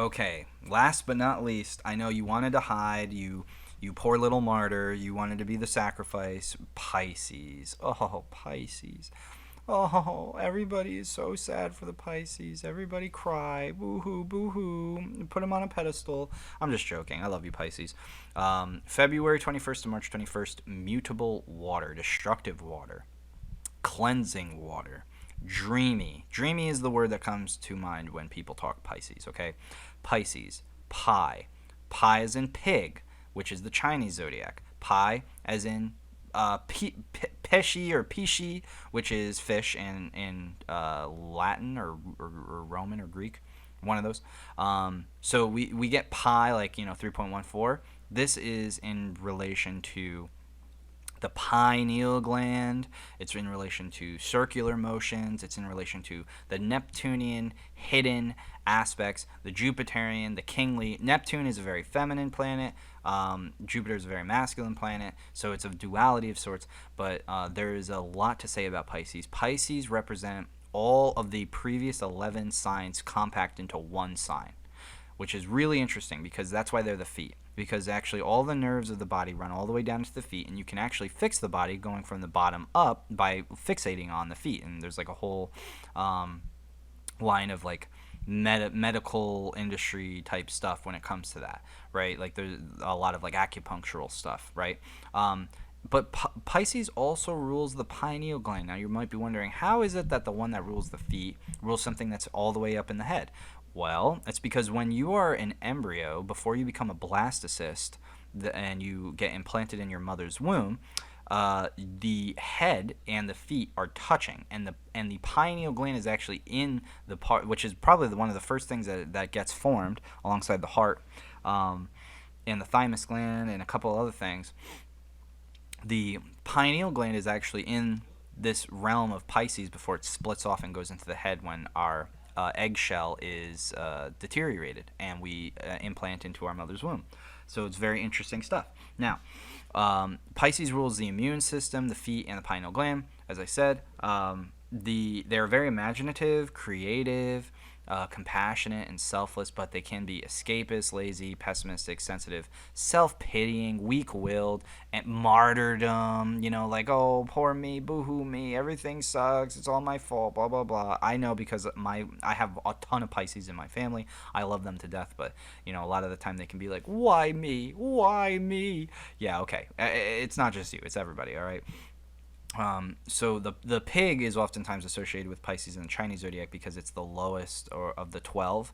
Okay, last but not least, I know you wanted to hide, you poor little martyr, you wanted to be the sacrifice. Pisces. Oh, Pisces. Oh, everybody is so sad for the Pisces. Everybody cry. Boo hoo, boo hoo. Put them on a pedestal. I'm just joking. I love you, Pisces. February 21st to March 21st, mutable water, destructive water, cleansing water, dreamy. Dreamy is the word that comes to mind when people talk Pisces, okay? Pisces, pie. Pie as in pig, which is the Chinese zodiac. Pie as in pesci or pisci, which is fish in Latin or Roman or Greek, one of those. So we get pi, like, 3.14. This is in relation to the pineal gland. It's in relation to circular motions. It's in relation to the Neptunian hidden aspects, the Jupiterian, the kingly. Neptune is a very feminine planet. Jupiter is a very masculine planet. So it's a duality of sorts. But there is a lot to say about Pisces. Pisces represent all of the previous 11 signs compact into one sign, which is really interesting because that's why they're the feet. Because actually all the nerves of the body run all the way down to the feet, and you can actually fix the body going from the bottom up by fixating on the feet. And there's like a whole line of like medical industry type stuff when it comes to that, right? Like there's a lot of like acupunctural stuff, right? But Pisces also rules the pineal gland. Now you might be wondering, how is it that the one that rules the feet rules something that's all the way up in the head? Well, it's because when you are an embryo, before you become a blastocyst and you get implanted in your mother's womb, the head and the feet are touching, and the pineal gland is actually in the part, which is probably one of the first things that gets formed alongside the heart, and the thymus gland and a couple other things. The pineal gland is actually in this realm of Pisces before it splits off and goes into the head when our eggshell is deteriorated and we implant into our mother's womb. So it's very interesting stuff. Now, Pisces rules the immune system, the feet, and the pineal gland. As I said, they're very imaginative, creative, compassionate, and selfless, but they can be escapist, lazy, pessimistic, sensitive, self-pitying, weak-willed, and martyrdom. Like, oh, poor me, boo-hoo me, everything sucks, it's all my fault, blah blah blah. I know because I have a ton of Pisces in my family. I love them to death, but a lot of the time they can be like, why me? Why me? Yeah, okay. It's not just you; it's everybody. All right. So the pig is oftentimes associated with Pisces in the Chinese zodiac because it's the lowest of the 12.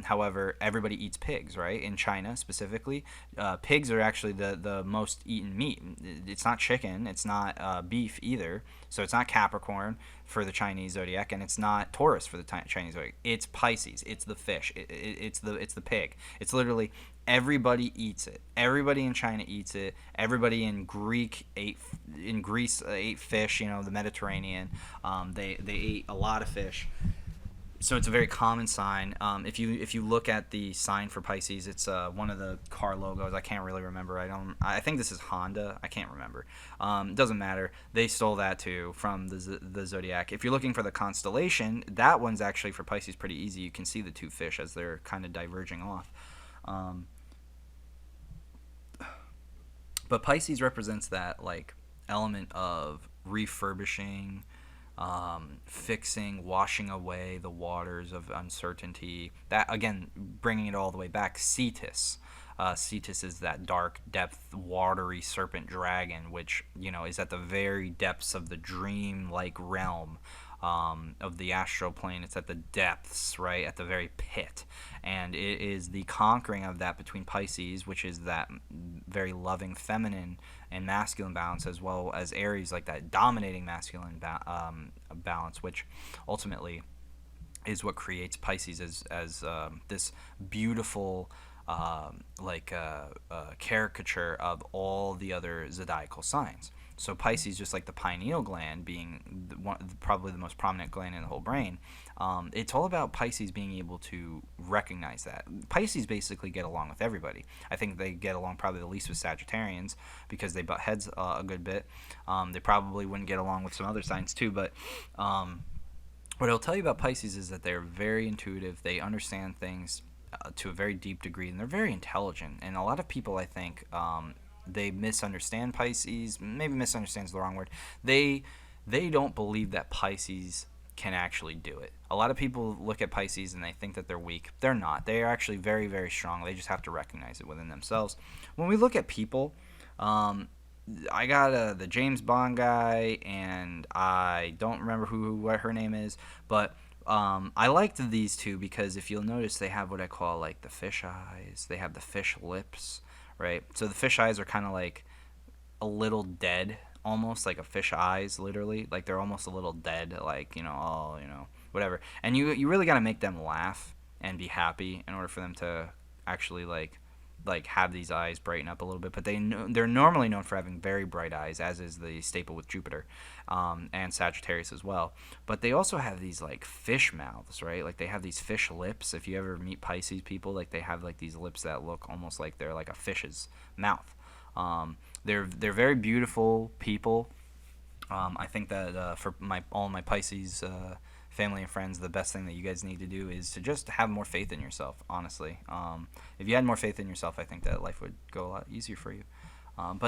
However, everybody eats pigs, right? In China specifically, pigs are actually the most eaten meat. It's not chicken, it's not beef either. So it's not Capricorn for the Chinese zodiac, and it's not Taurus for the Chinese zodiac. It's Pisces. It's the fish. It's the pig. It's literally everybody eats it. Everybody in China eats it. Everybody in Greece ate fish. The Mediterranean. They ate a lot of fish. So it's a very common sign. If you look at the sign for Pisces, it's one of the car logos. I can't really remember. I think this is Honda. I can't remember. It doesn't matter. They stole that too from the zodiac. If you're looking for the constellation, that one's actually for Pisces pretty easy. You can see the two fish as they're kind of diverging off. But Pisces represents that like element of refurbishing, fixing, washing away the waters of uncertainty. That, again, bringing it all the way back, Cetus. Cetus is that dark depth, watery serpent dragon, which is at the very depths of the dream-like realm of the astral plane. It's at the depths, right, at the very pit, and it is the conquering of that between Pisces, which is that very loving feminine and masculine balance, as well as Aries, like that dominating masculine balance, which ultimately is what creates Pisces as this beautiful caricature of all the other zodiacal signs. So Pisces, just like the pineal gland being probably the most prominent gland in the whole brain, it's all about Pisces being able to recognize that. Pisces basically get along with everybody. I think they get along probably the least with Sagittarians because they butt heads a good bit. They probably wouldn't get along with some other signs too, but what I'll tell you about Pisces is that they're very intuitive. They understand things to a very deep degree, and they're very intelligent. And a lot of people, I think, they misunderstand Pisces. Maybe misunderstand is the wrong word. They don't believe that Pisces can actually do it. A lot of people look at Pisces and they think that they're weak. They're not. They are actually very, very strong. They just have to recognize it within themselves. When we look at people, I got the James Bond guy, and I don't remember what her name is, but I liked these two because if you'll notice, they have what I call like the fish eyes. They have the fish lips, right? So the fish eyes are kind of like a little dead, almost like a fish eyes, literally. Like they're almost a little dead, like, whatever. And you really got to make them laugh and be happy in order for them to actually like have these eyes brighten up a little bit. But they're normally known for having very bright eyes, as is the staple with Jupiter, and Sagittarius as well. But they also have these like fish mouths, right? Like they have these fish lips. If you ever meet Pisces people, like they have like these lips that look almost like they're like a fish's mouth. They're very beautiful people. I think that for all my Pisces family and friends, the best thing that you guys need to do is to just have more faith in yourself, honestly. If you had more faith in yourself, I think that life would go a lot easier for you. But